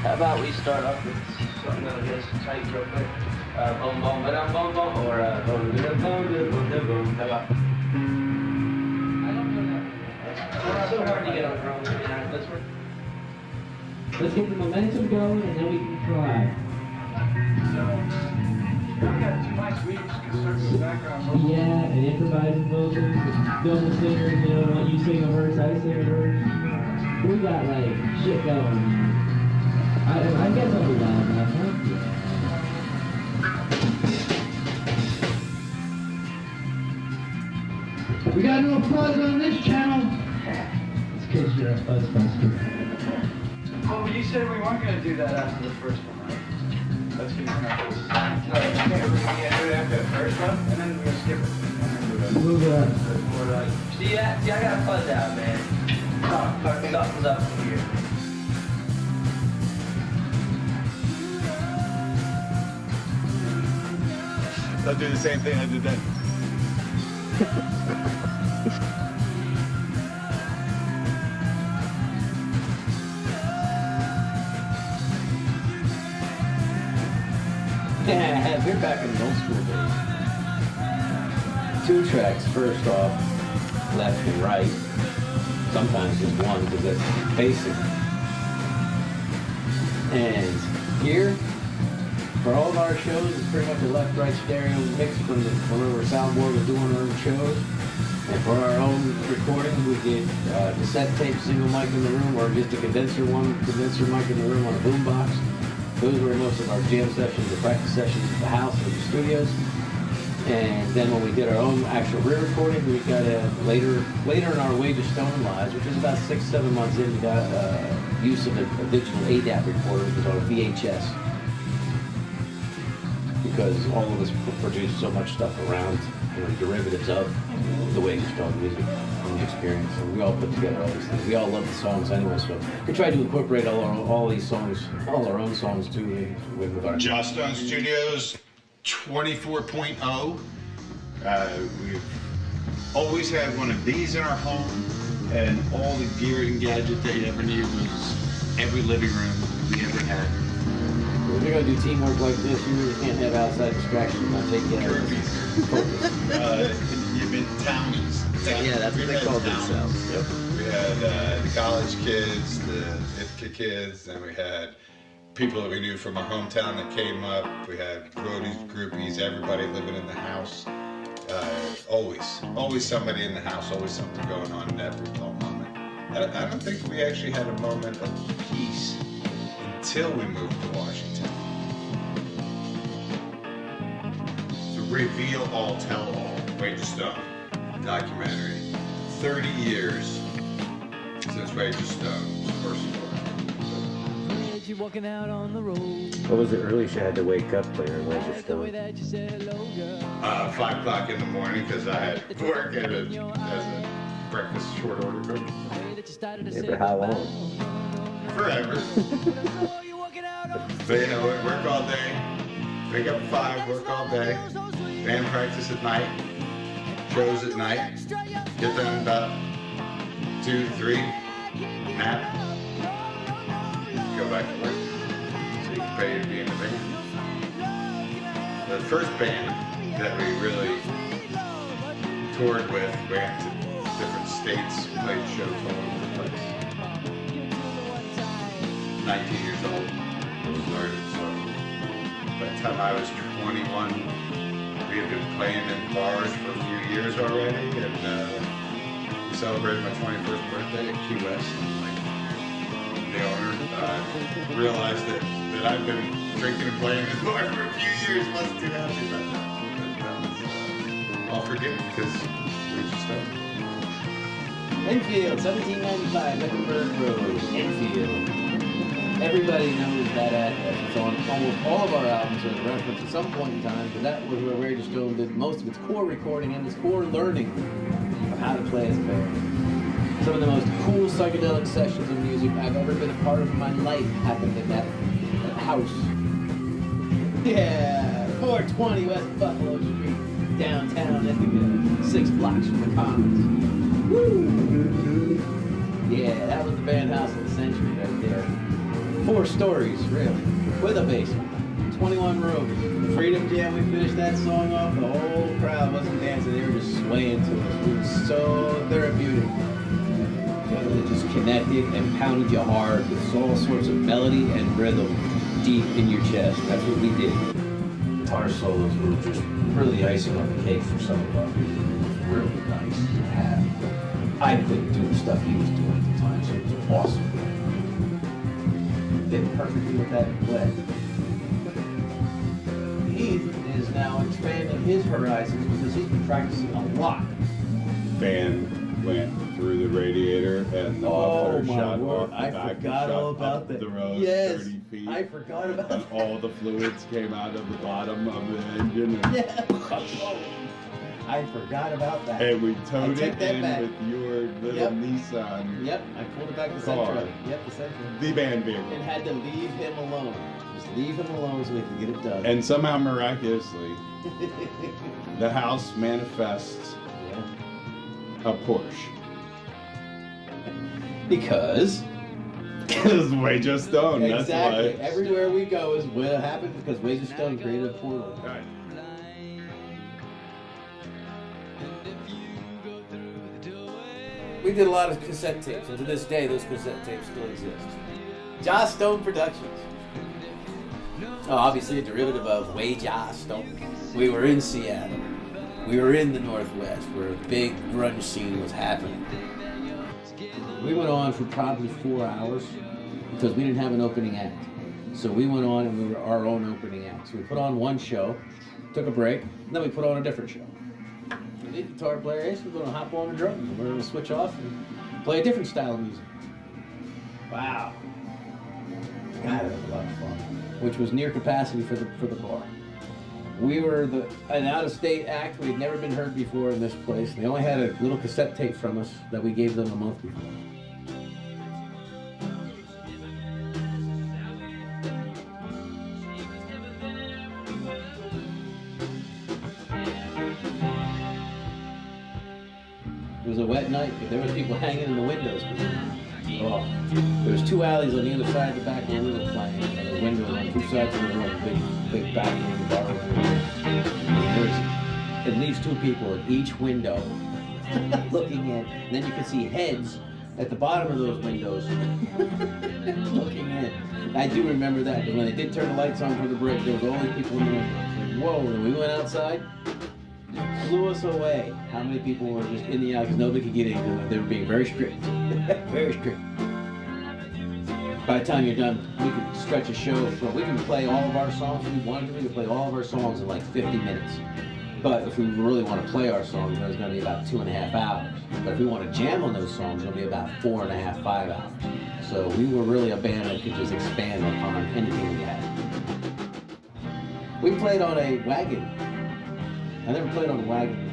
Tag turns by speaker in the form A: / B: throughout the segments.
A: How about we start off with something that'll get us tight real quick? Boom, boom, ba-dum, boom, boom, or boom, da-dum, boom, da-dum, boom, boom. How about? I don't know that. It's so hard to get on drums.
B: Let's get the momentum going and then we can try.
C: So, we got two nice weeks concerning background vocals.
B: Yeah, and improvising vocals, film the singers, you know, when you sing a verse, I sing a verse. We got like shit going. I guess I'll be loud enough, huh? We got no applause on this channel. It's because you're a fuzzbuster.
C: Well, you said we weren't going to do that after the first one, right? That's going to come after this. No, okay, we're going to do it after the first one, and then we're going to skip it.
B: Move it up.
A: See, I got a fuzz out, man. Something's up here.
D: I'll do the same thing I did then.
A: Yeah, we're back in the old school days. 2 tracks, first off, left and right. Sometimes just one, because that's basic. And here, for all of our shows, it's pretty much a left-right stereo mix from whenever Soundboard was doing our own shows. And for our own recordings, we did cassette tape, single mic in the room, or just a condenser mic in the room on a boombox. Those were most of our jam sessions, the practice sessions at the house or the studios. And then when we did our own actual rear recording, we got later in our Wejah Stone lives, which was about 6-7 months in, we got use of a digital ADAT recorder, which was on a VHS. Because all of us produced so much stuff around, derivatives of the Wejah Stone music and the experience. And we all put together all these things. We all love the songs anyway, so we tried to incorporate all these songs, all our own songs too, with our
D: Wejah Stone Studios 24.0. We've always had one of these in our home, and all the gear and gadget that you ever need was every living room we ever had.
A: If you're going to do teamwork like this, you really can't have outside distractions not take care of it.
D: You've been townies.
A: Yeah, that's what they called themselves. Yep.
D: We had the college kids, the Ithaca kids, and we had people that we knew from our hometown that came up. We had roadies, groupies, everybody living in the house. Always somebody in the house, always something going on in every moment. I don't think we actually had a moment of peace until we moved to Washington. So reveal all, tell all, Wejah Stone documentary. 30 years since Wejah Stone's first story.
E: You walking out on the road.
A: What was the earliest you had to wake up playing Wejah
E: The way
A: Stone?
E: that you said hello, girl.
D: 5 o'clock in the morning because I had to work as a breakfast short order cook.
E: The way that you started to
A: Yeah,
E: say
A: for how long?
D: Forever.
E: you walking out on
D: So, you know, work all day, wake up at 5, work all day, band practice at night, shows at night, get done about 2 to 3, nap, go back to work, so you can pay to be in the band. The first band that we really toured with, went to different states, played shows all over the place. 19 years old, we started, so by the time I was 21, we had been playing in bars for a few years already, and we celebrated my 21st birthday at Key West. The owner realized that I've been drinking and playing in the bar for a few years, wasn't too happy about that. But that was all forgiven because we just don't.
A: Enfield, 1795, Mecklenburg Road, Enfield. Everybody knows that address. It's on almost all of our albums as a reference at some point in time, because that was where Wejah Stone did most of its core recording and its core learning of how to play as a band. Some of the most cool psychedelic sessions of music I've ever been a part of in my life happened in that house. Yeah, 420 West Buffalo Street, downtown Ithaca, 6 blocks from the Commons. Woo! Yeah, that was the band house of the century right there. 4 stories, really, with a basement, 21 rooms. The Freedom Jam, we finished that song off, the whole crowd wasn't dancing, they were just swaying to us. It was so therapeutic. It just connected and pounded you hard with all sorts of melody and rhythm deep in your chest. That's what we did. Guitar solos were just really icing on the cake for some of us. It was really nice to have. I couldn't do the stuff he was doing at the time, so it was awesome. Fit perfectly with that play. Heath is now expanding his horizons because he's been practicing a lot.
D: Fan went through the radiator and the muffler shot off the
A: I
D: back
A: forgot
D: and
A: all
D: shot
A: about
D: up
A: that.
D: the road
A: Yes,
D: 30 feet.
A: I forgot about
D: and
A: that.
D: all the fluids came out of the bottom of the engine. And,
A: Yeah. I forgot about that.
D: and we towed
A: take
D: it
A: that
D: in
A: back.
D: with your little
A: Yep.
D: Nissan,
A: Yep, I pulled it back to
D: Car.
A: Central. Yep, the Central.
D: the band vehicle.
A: And had to leave him alone. Just leave him alone so we can get it done.
D: And somehow miraculously, the house manifests
A: Yeah.
D: a Porsche.
A: Because
D: Because Wejah Stone,
A: exactly
D: that's why.
A: everywhere we go is what happened because Wejah Stone created a portal.
D: Right.
A: We did a lot of cassette tapes, and to this day, those cassette tapes still exist. Joss Stone Productions. Oh, obviously a derivative of Wejah Stone. We were in Seattle. We were in the Northwest, where a big grunge scene was happening. We went on for probably 4 hours because we didn't have an opening act. So we went on and we were our own opening act. So we put on one show, took a break, and then we put on a different show. The lead guitar player, Ace, was going to hop on the drums and we're going to switch off and play a different style of music. Wow. God, that was a lot of fun. Which was near capacity for the bar. We were an out-of-state act. We had never been heard before in this place. They only had a little cassette tape from us that we gave them a month before. It was a wet night, but there was people hanging in the windows. Oh, there was 2 alleys on the other side of the back where we were playing, and a window on 2 sides of the room, big back room, bar room. And there was at least 2 people at each window looking in, and then you could see heads at the bottom of those windows looking in. I do remember that, because when they did turn the lights on for the break, there was always people in the windows. Like, whoa, when we went outside, blew us away. How many people were just in the alley because nobody could get in because they were being very strict. Very strict. By the time you're done, we could stretch a show. Well, we can play all of our songs if we wanted to. We could play all of our songs in like 50 minutes. But if we really want to play our songs, then it's going to be about 2.5 hours. But if we want to jam on those songs, it'll be about 4.5, 5 hours. So we were really a band that could just expand upon anything we had. We played on a wagon. I never played on a wagon.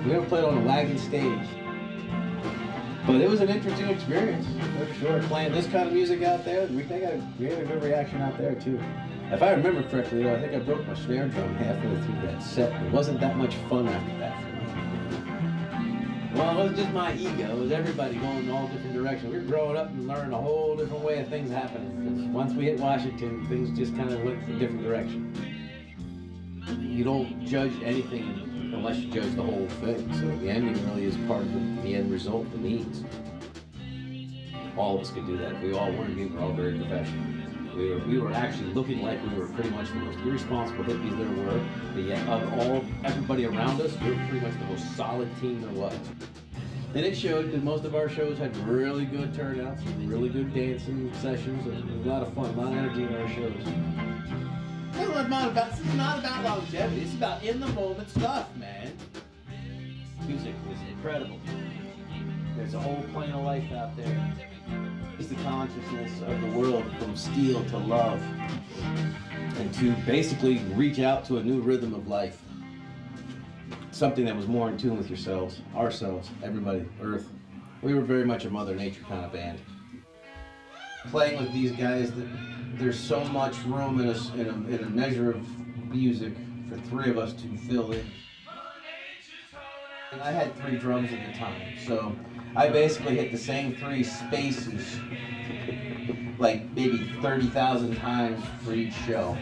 A: We never played on a wagon stage. But it was an interesting experience, for sure. Playing this kind of music out there, we had a good reaction out there too. If I remember correctly, though, I think I broke my snare drum halfway through that set. It wasn't that much fun after that for me. Well, it wasn't just my ego, it was everybody going in all different directions. We were growing up and learning a whole different way of things happening. Because once we hit Washington, things just kind of went a different direction. You don't judge anything unless you judge the whole thing. So the ending really is part of the end result, the means. All of us could do that. If we all weren't, we were all very professional. We were actually looking like we were pretty much the most irresponsible hippies there were. But yet, of everybody around us, we were pretty much the most solid team there was. And it showed because most of our shows had really good turnouts, really good dancing sessions. It was a lot of fun, a lot of energy in our shows. This is not about longevity. It's about in the moment stuff, man. Music was incredible. There's a whole plane of life out there. It's the consciousness of the world from steel to love, and to basically reach out to a new rhythm of life. Something that was more in tune with yourselves, ourselves, everybody, Earth. We were very much a Mother Nature kind of band. Playing with these guys, there's so much room in a measure of music for 3 of us to fill in. And I had 3 drums at the time, so I basically hit the same 3 spaces like maybe 30,000 times for each show.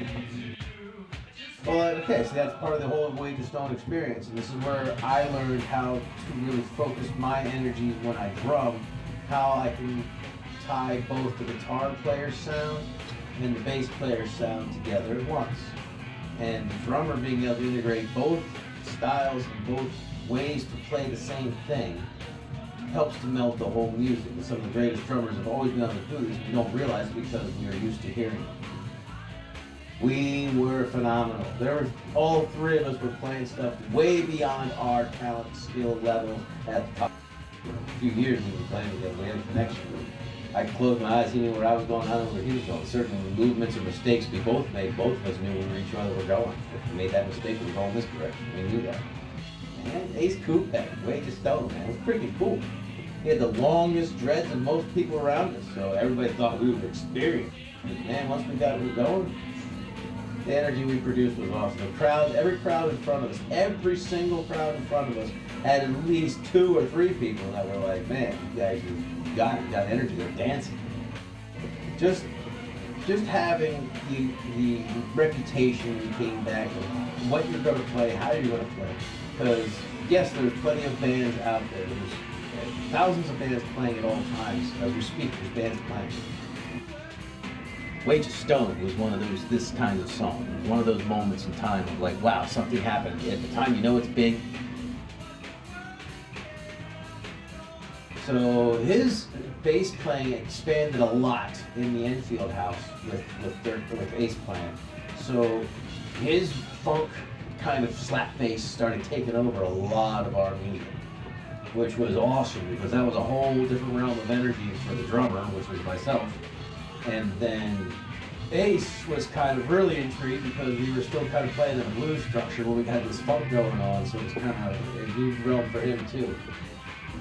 A: Well, okay, so that's part of the whole Wejah Stone experience, and this is where I learned how to really focus my energies when I drum, how I can tie both the guitar player's sound and the bass player's sound together at once. And the drummer being able to integrate both styles and both ways to play the same thing helps to melt the whole music. And some of the greatest drummers have always been able to do this. We don't realize it because we are used to hearing it. We were phenomenal. All 3 of us were playing stuff way beyond our talent, skill level at the top. A few years we were playing together. We had a connection. I could close my eyes, he knew where I was going, I knew where he was going. Certainly the movements or mistakes we both made, both of us knew where each other were going. If we made that mistake, we were going this direction. We knew that. Man, Ace Coupe back, Wejah Stone, man, it was freaking cool. He had the longest dreads of most people around us, so everybody thought we were experienced. But man, once we got going, the energy we produced was awesome. The crowd, every crowd in front of us, every single crowd in front of us had at least 2 or 3 people that were like, man, you guys got energy, they're dancing. Just having the reputation you came back of what you're going to play, how you're going to play. Because yes, there's plenty of bands out there. There's thousands of bands playing at all times. As we speak, there's bands playing. Wejah Stone was one of this kind of song. It was one of those moments in time of like, wow, something happened. At the time, you know it's big. So his bass playing expanded a lot in the Enfield house with Ace playing. So his funk kind of slap bass started taking over a lot of our music, which was awesome because that was a whole different realm of energy for the drummer, which was myself. And then Ace was kind of really intrigued because we were still kind of playing in a blues structure where we had this funk going on, so it was kind of a new realm for him too.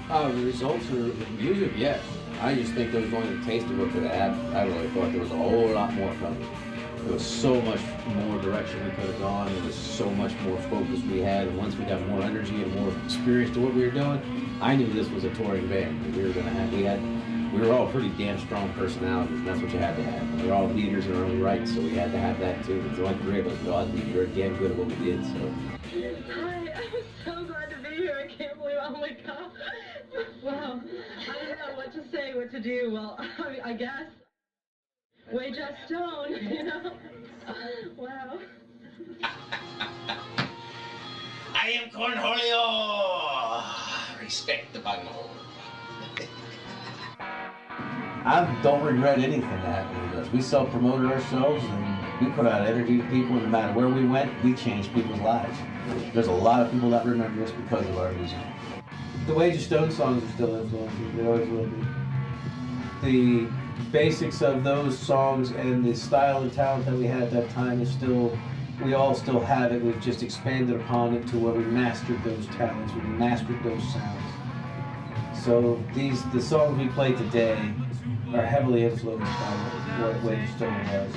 F: The results of the music, yes. I just think there was only a taste of what could have happened. I really thought there was a whole lot more coming. There was so much more direction we could have gone. There was so much more focus we had. And once we got more energy and more experience to what we were doing, I knew this was a touring band. We were all pretty damn strong personalities, and that's what you had to have. We were all leaders in our own right, so we had to have that too. There's only 3 of us, but we were damn good at what we did. So.
G: Hi, I'm so glad to be here. I can't believe, oh my God. Wow. I don't know what to say, what to do. Well, I guess. Wejah Stone, you know? Wow.
H: I am Cornholio. Respect the bunghole.
A: I don't regret anything that happened with us. We self-promoted ourselves and we put out energy to people. No matter where we went, we changed people's lives. There's a lot of people that remember us because of our music. The Wejah Stone songs are still influential. They always will be. The basics of those songs and the style and talent that we had at that time is still, we all still have it. We've just expanded upon it to where we mastered those talents, we mastered those sounds. So the songs we play today are heavily influenced by what Wejah Stone was.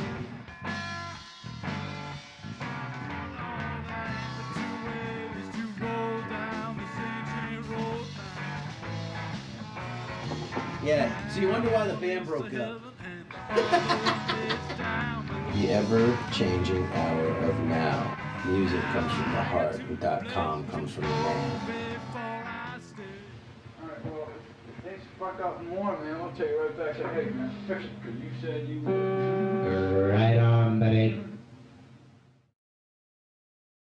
A: Yeah, so you wonder why the band broke up.
F: The ever-changing hour of now. Music comes from the heart, and .com comes from the man.
C: Alright, well, if things fuck up more, man, I'll tell you right back, say, hey, man, fix it, because you said you would.
B: Right